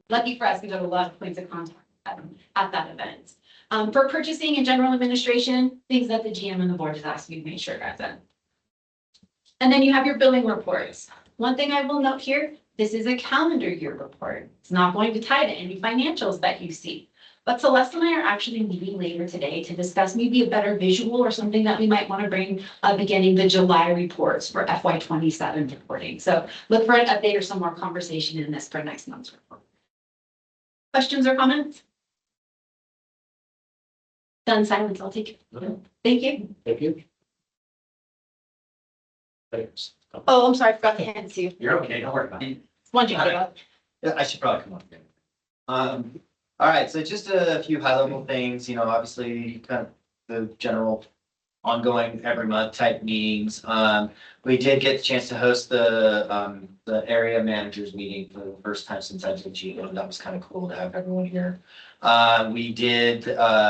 Lucky for us, we got a lot of points of contact at that event. For purchasing and general administration, things that the GM and the board has asked me to make sure are done. And then you have your billing reports. One thing I will note here, this is a calendar year report. It's not going to tie to any financials that you see. But Celeste and I are actually meeting later today to discuss maybe a better visual or something that we might want to bring beginning the July reports for FY 27 reporting. So look for an update or some more conversation in this for next month's report. Questions or comments? Done silence, I'll take it. Thank you. Thank you. Thanks. Oh, I'm sorry, I forgot to hand it to you. You're okay, don't worry about it. One, two, three. Yeah, I should probably come up again. All right, so just a few high level things, obviously kind of the general ongoing every month type meetings. We did get the chance to host the area managers meeting for the first time since I've been chief, and that was kind of cool to have everyone here. We did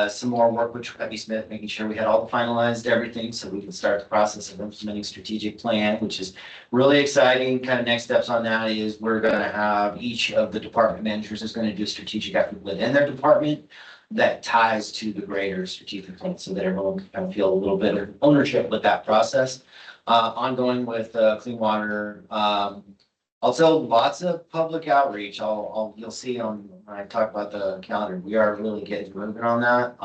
some more work with Abby Smith, making sure we had all finalized everything so we can start the process of implementing strategic plan, which is really exciting. Kind of next steps on that is we're going to have each of the department managers is going to do a strategic effort within their department that ties to the greater strategic plan so that everyone can kind of feel a little bit of ownership with that process. Ongoing with clean water. Also, lots of public outreach. You'll see when I talk about the calendar, we are really getting moving on that.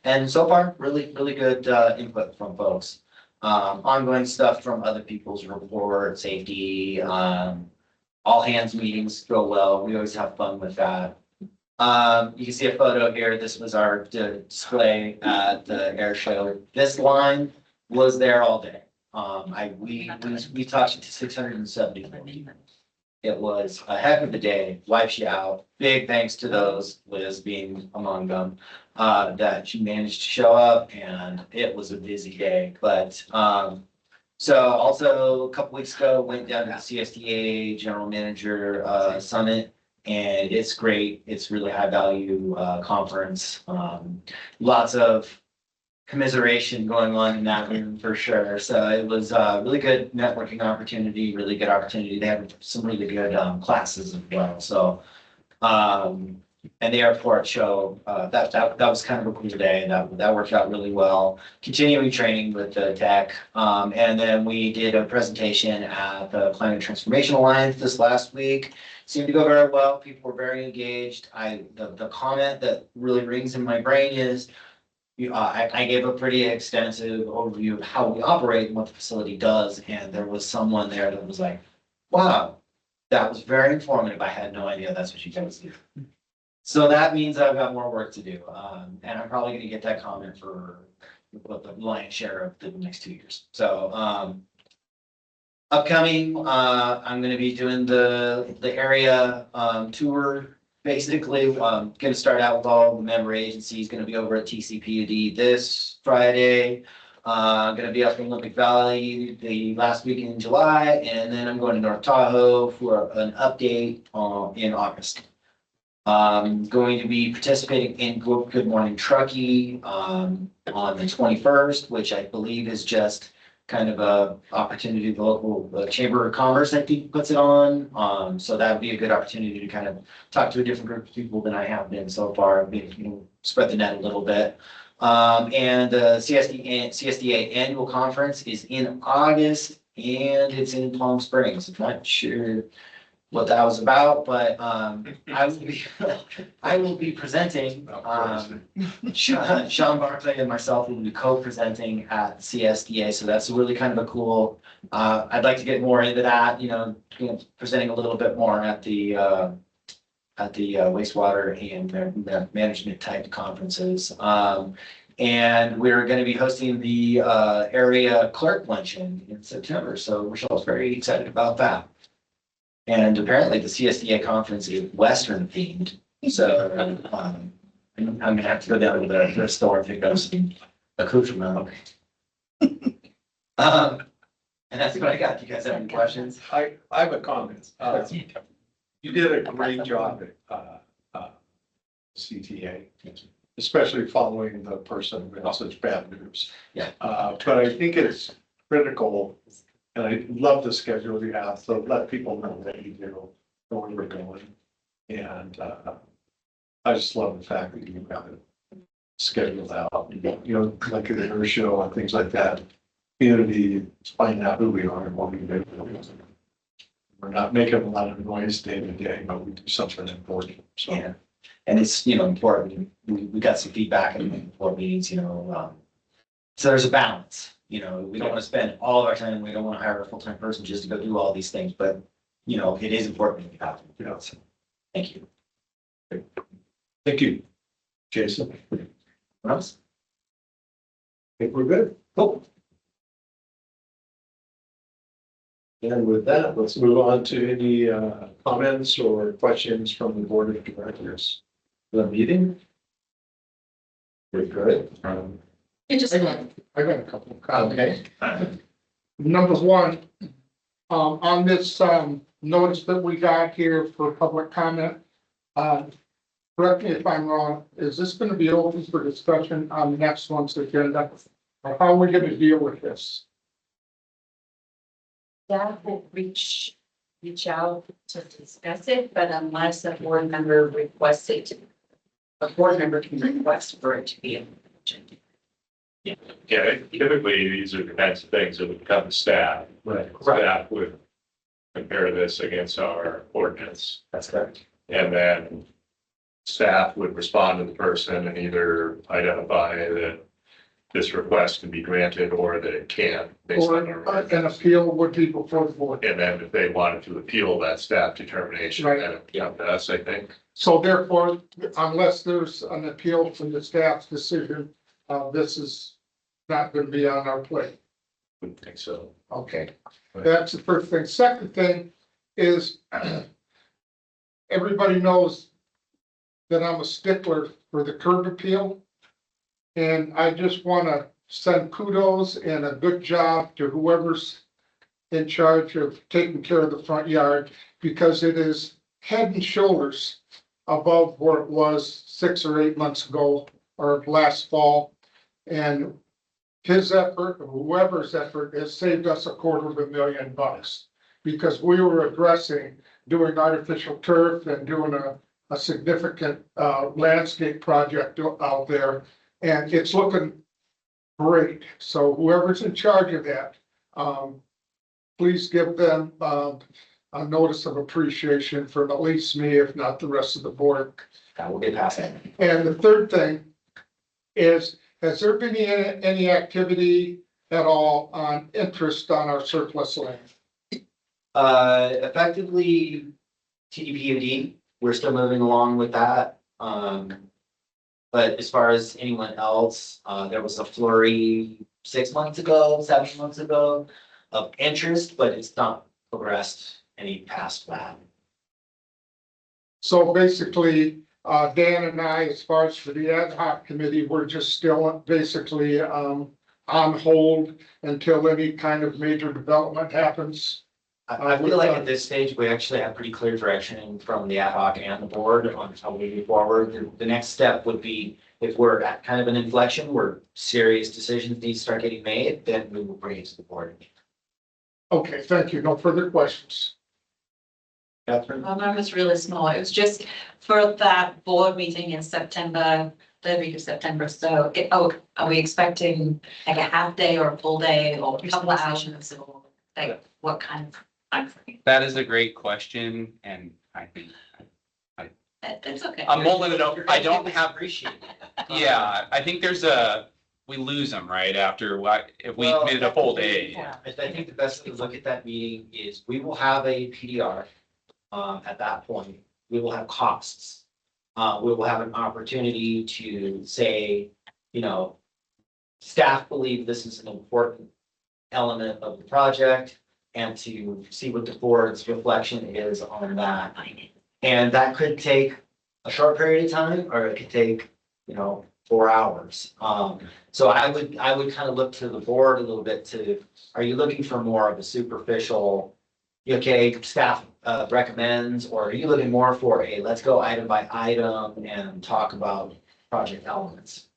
And so far, really good input from folks. Ongoing stuff from other people's report, safety, all hands meetings go well. We always have fun with that. You can see a photo here. This was our display at the air show. This line was there all day. We talked to 670 people. It was a heck of a day, wipes you out. Big thanks to those, Liz being among them, that she managed to show up, and it was a busy day. But so also a couple weeks ago, went down to the CSDA General Manager Summit. And it's great. It's really high value conference. Lots of commiseration going on in that room for sure. So it was a really good networking opportunity, really good opportunity. They had some really good classes as well. So and the airport show, that was kind of a cool day. That worked out really well. Continuing training with the tech. And then we did a presentation at the Climate Transformation Alliance this last week. Seemed to go very well. People were very engaged. The comment that really rings in my brain is, I gave a pretty extensive overview of how we operate and what the facility does. And there was someone there that was like, wow, that was very informative. I had no idea that's what you guys do. So that means I've got more work to do. And I'm probably going to get that comment for the lion's share of the next 2 years. So upcoming, I'm going to be doing the area tour. Basically, going to start out with all the member agencies. Going to be over at TCPUD this Friday. Going to be up in Olympic Valley the last week in July, and then I'm going to North Tahoe for an update in August. Going to be participating in Good Morning Truckee on the 21st, which I believe is just kind of a opportunity. The local Chamber of Commerce, I think, puts it on. So that would be a good opportunity to kind of talk to a different group of people than I have been so far. Spread the net a little bit. And the CSDA annual conference is in August, and it's in Palm Springs. I'm not sure what that was about, but I will be presenting. Sean Barclay and myself will be co-presenting at CSDA, so that's really kind of a cool. I'd like to get more into that. Presenting a little bit more at the wastewater and the management type conferences. And we're going to be hosting the area clerk luncheon in September, so Michelle's very excited about that. And apparently the CSDA conference is Western themed. So I'm gonna have to go down to the store and pick up some accoutrement. And that's what I got. Do you guys have any questions? I have a comment. You did a great job at CTA, especially following the person who had such bad news. Yeah. But I think it's critical, and I love the schedule you have, so let people know what you do, where we're going. And I just love the fact that you have it scheduled out, you know, like at the air show and things like that. Community, find out who we are and what we do. We're not making a lot of noise day to day, but we do something important, so. Yeah. And it's, you know, important. We got some feedback in the board meetings, you know, so there's a balance, you know, we don't want to spend all of our time, we don't want to hire a full-time person just to go do all these things, but, you know, it is important to have. You know, Thank you. thank you, Jason. What else? I think we're good. Cool. And with that, let's move on to any comments or questions from the board of directors. The meeting? We're good. It just, I got a couple of comments. Okay. Number one, on this, notice that we got here for public comment, correct me if I'm wrong, is this gonna be open for discussion on next month's agenda? Or how are we gonna deal with this? Staff will reach out to discuss it, but unless a board member requests it, a board member can request for it to be on the agenda. Yeah, typically, these are the kinds of things that would come to staff. Right. Staff would compare this against our ordinance, That's correct. and then staff would respond to the person and either identify that this request can be granted or that it can't. based Or on our an appeal would be before the board? And then if they wanted to appeal that staff determination, Right. then it would come to us, I think. So therefore, unless there's an appeal from the staff's decision, this is not gonna be on our plate. Wouldn't think so. Okay, that's the first thing. Second thing is everybody knows that I'm a stickler for the curb appeal. And I just want to send kudos and a good job to whoever's in charge of taking care of the front yard, because it is head and shoulders above where it was 6 or 8 months ago or last fall. And his effort, or whoever's effort, has saved us $250,000 because we were addressing doing artificial turf and doing a significant landscape project out there. And it's looking great. So whoever's in charge of that, please give them a notice of appreciation from at least me, if not the rest of the board. That will get past it. And the third thing is, has there been any activity at all on interest on our surplus land? Effectively, TDPUD, we're still moving along with that. But as far as anyone else, there was a flurry 6 months ago, 7 months ago of interest, but it's not progressed any past that. So basically, Dan and I, as far as for the ad hoc committee, we're just still basically on hold until any kind of major development happens. I feel like at this stage, we actually have pretty clear direction from the ad hoc and the board on how we move forward. The next step would be, if we're at kind of an inflection where serious decisions need to start getting made, then we will bring it to the board. Okay, thank you. No further questions. Catherine? Mine was really small. It was just for that board meeting in September, third week of September. So, are we expecting like a half day or a full day or a couple of hours or like what kind of time frame? That is a great question, and I think, That's okay. I'm mulling it over. I don't have, Appreciate it. yeah, I think we lose them right after, if we Well, made it a full day. I think the best way to look at that meeting is we will have a PDR. At that point, we will have costs. We will have an opportunity to say, you know, staff believe this is an important element of the project, and to see what the board's reflection is on that. And that could take a short period of time, or it could take, 4 hours. So I would kind of look to the board a little bit are you looking for more of a superficial, okay, staff recommends, or are you looking more for let's go item by item and talk about project elements?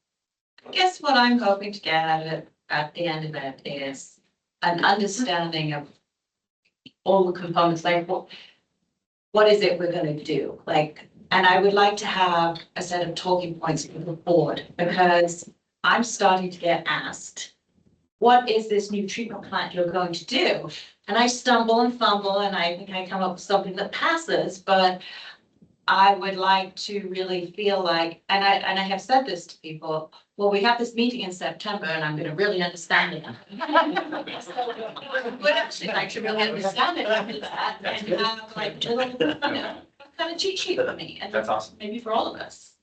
I guess what I'm hoping to get out of it at the end of it is an understanding of all the components, like what is it we're gonna do? Like And I would like to have a set of talking points for the board, because I'm starting to get asked, what is this new treatment plant you're going to do? And I stumble and fumble, and I think I come up with something that passes, but I would like to really feel like, and I have said this to people, well, we have this meeting in September and I'm gonna really understand it. Would actually like to really understand it after that and have like a little, kind of cheat sheet for me and That's awesome. maybe for all of us.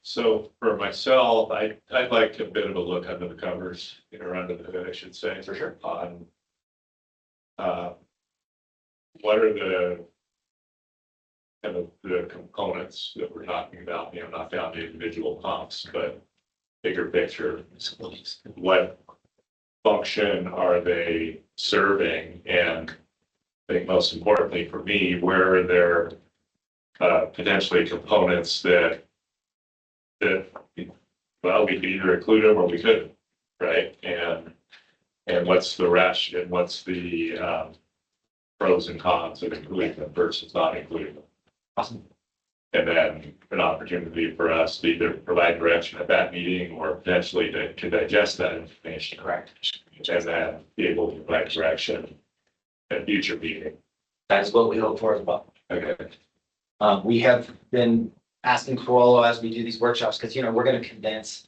So for myself, I'd like a bit of a look under the covers, or under the hood, I should say. For sure. On what are the kind of the components that we're talking about, not down to individual pumps, but bigger picture. What function are they serving? And I think most importantly for me, where are there potentially components that well, we could either include them or we couldn't, right? And what's the rush and what's the pros and cons of including them versus not including them? Awesome. And then an opportunity for us to either provide direction at that meeting or potentially to digest that information. Correct. And then be able to provide direction at future meeting. That is what we hope for as well. Okay. We have been asking Corollo as we do these workshops, because, we're going to condense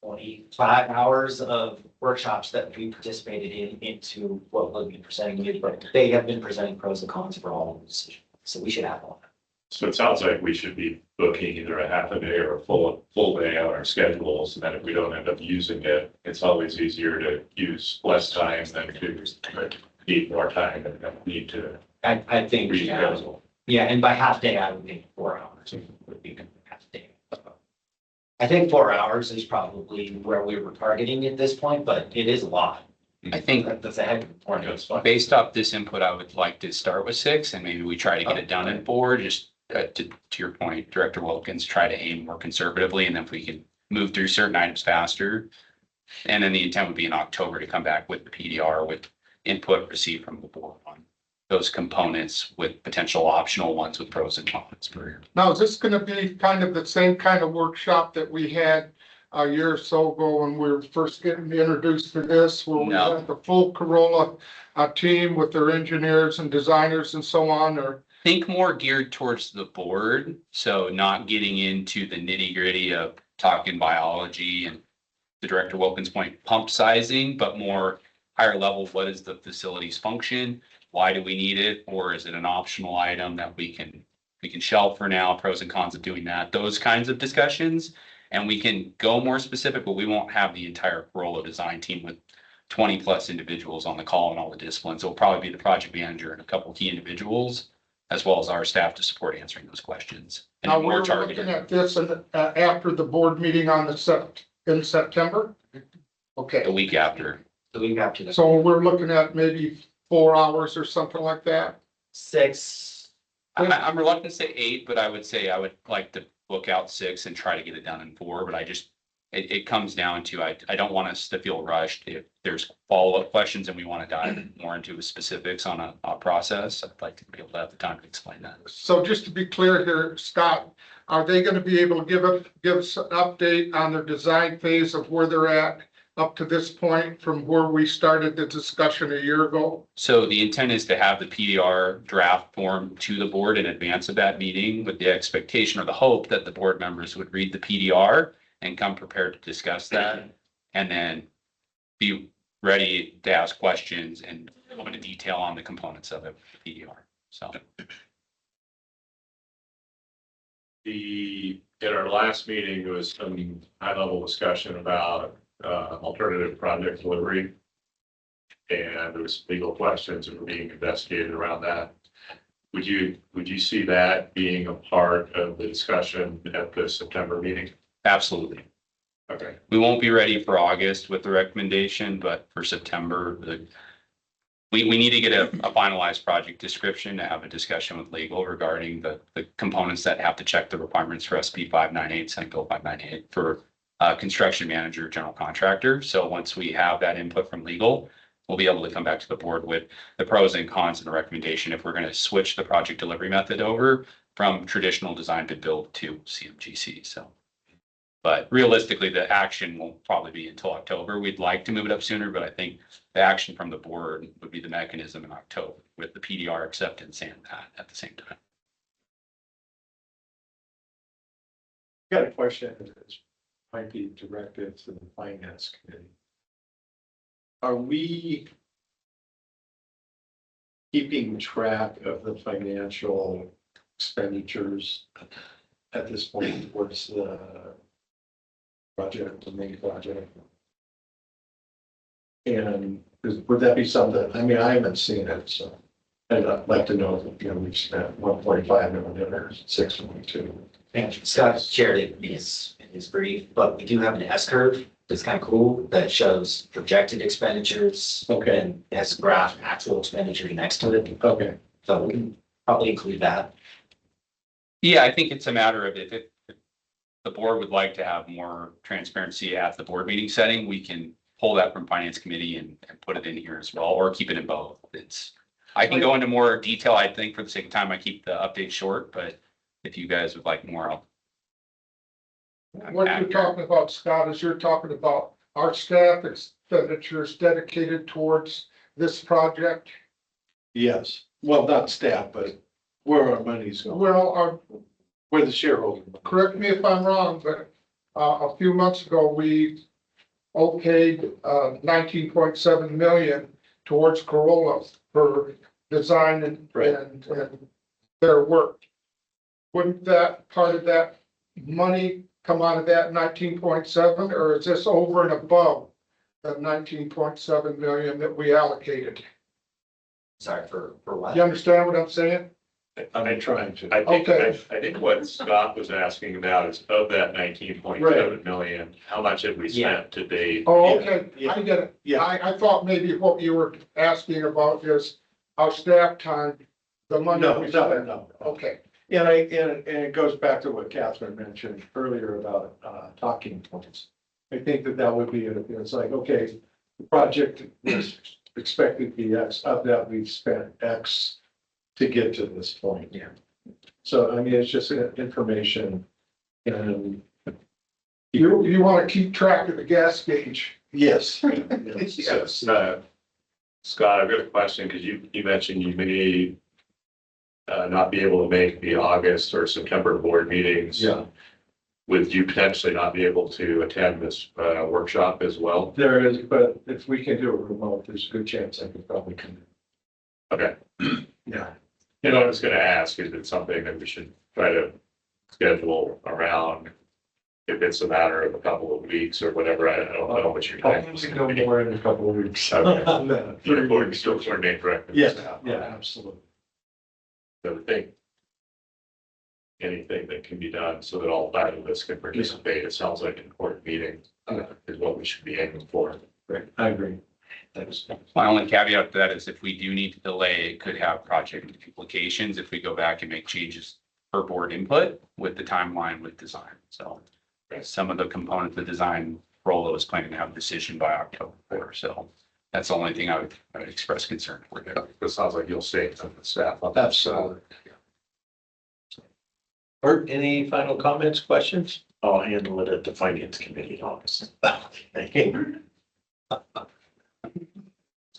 25 hours of workshops that we participated in into what we'll be presenting, but they have been presenting pros and cons for all of the decisions. So we should have all that. So it sounds like we should be booking either a half a day or a full day on our schedules. And then if we don't end up using it, it's always easier to use less time than to need more time and need to I think, reschedule. yeah, and by half day, I would think 4 hours would be half day. I think 4 hours is probably where we were targeting at this point, but it is a lot. I think That's a heck of a point. That's fine. based off this input, I would like to start with 6 and maybe we try to get it done in 4, just to your point, Director Wilkins, try to aim more conservatively, and then if we can move through certain items faster. And then the intent would be in October to come back with the PDR with input received from the board on those components with potential optional ones with pros and cons for. Now, is this gonna be kind of the same kind of workshop that we had a year or so ago when we were first getting introduced to this? Where we No. had the full Corolla team with their engineers and designers and so on, or? Think more geared towards the board, so not getting into the nitty gritty of talking biology and the Director Wilkins point, pump sizing, but more higher level, what is the facility's function? Why do we need it? Or is it an optional item that we can shelve for now, pros and cons of doing that, those kinds of discussions. And we can go more specific, but we won't have the entire Corolla design team with 20 plus individuals on the call and all the disciplines. It'll probably be the project manager and a couple key individuals, as well as our staff to support answering those questions. And Now, more we're looking targeted. at this after the board meeting on in September? The Okay, week after. The week after that. so we're looking at maybe 4 hours or something like that? 6. I'm reluctant to say 8, but I would say I would like to book out 6 and try to get it done in 4, but it comes down to, I don't want us to feel rushed. If there's follow-up questions and we want to dive more into the specifics on a process, I'd like to be able to have the time to explain that. So just to be clear here, Scott, are they gonna be able to give us an update on their design phase of where they're at up to this point from where we started the discussion a year ago? So the intent is to have the PDR draft form to the board in advance of that meeting with the expectation or the hope that the board members would read the PDR and come prepared to discuss that, and then be ready to ask questions and go into detail on the components of it, the PDR. So At our last meeting, there was some high level discussion about alternative project delivery. And there was legal questions that were being investigated around that. Would you see that being a part of the discussion at the September meeting? absolutely. Okay. We won't be ready for August with the recommendation, but for September, we need to get a finalized project description to have a discussion with legal regarding the components that have to check the requirements for SB 598, Senate Bill 598 for construction manager, general contractor. So once we have that input from legal, we'll be able to come back to the board with the pros and cons and a recommendation if we're going to switch the project delivery method over from traditional design to build to CMGC. So, but realistically, the action won't probably be until October. We'd like to move it up sooner, but I think the action from the board would be the mechanism in October with the PDR acceptance and that at the same time. Got a question that might be directed to the finance committee. Are we keeping track of the financial expenditures at this point towards the project, the main project? And would that be something, I mean, I haven't seen it, so I'd like to know if, we've spent 1.5 million or 6.2. And Scott shared it in his brief, but we do have an S curve that's kind of cool that shows projected expenditures. Okay. And it has a graph, actual expenditure next to it. Okay. So we can probably include that. Yeah, I think it's a matter of if the board would like to have more transparency at the board meeting setting, we can pull that from finance committee and put it in here as well, or keep it in both. I can go into more detail, I think, for the sake of time, I keep the update short, but if you guys would like more, I'll. What you're talking about, Scott, is you're talking about our staff expenditures dedicated towards this project. Yes, well, not staff, but where our money's going, Well, where the shareholder. correct me if I'm wrong, but a few months ago, we okayed 19.7 million towards Corolla for design and their work. Wouldn't that part of that money come out of that 19.7, or is this over and above the 19.7 million that we allocated? Sorry for what? You understand what I'm saying? I'm trying to. Okay. I think what Scott was asking about is of that 19.7 million, how much have we spent to date? Oh, okay, Yeah. I get it. Yeah. I thought maybe what you were asking about is our staff time, the money. No, we no, spent. no. Okay, And it goes back to what Catherine mentioned earlier about talking points. I think that would be, it's like, okay, the project was expected to be X, of that we've spent X to get to this point. Yeah. So, I mean, it's just information and. you want to keep track of the gas gauge. Yes. Yes, Scott, I've got a question, because you mentioned you may not be able to make the August or September board meetings. Yeah. Would you potentially not be able to attend this workshop as well? There is, but if we can do it remote, there's a good chance I could probably come. Okay. Yeah. You know, I was gonna ask, is it something that we should try to schedule around? If it's a matter of a couple of weeks or whatever, I don't know what your time is. No more in a couple of weeks. Okay. You're going to still coordinate directly. Yeah, yeah, absolutely. So I think anything that can be done so that all finalists can participate, it sounds like an important meeting is what we should be aiming for. Right, I agree. Thanks. My only caveat to that is if we do need to delay, it could have project implications if we go back and make changes per board input with the timeline with design. So some of the components of the design, Rollo is planning to have a decision by October. So that's the only thing I would express concern for there. It sounds like you'll stay on the staff. Absolutely. Bert, any final comments, questions? I'll handle it at the finance committee in August.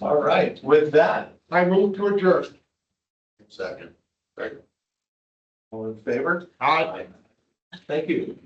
All right, with that. I move to adjourn. Second. All in favor? Aye. Thank you.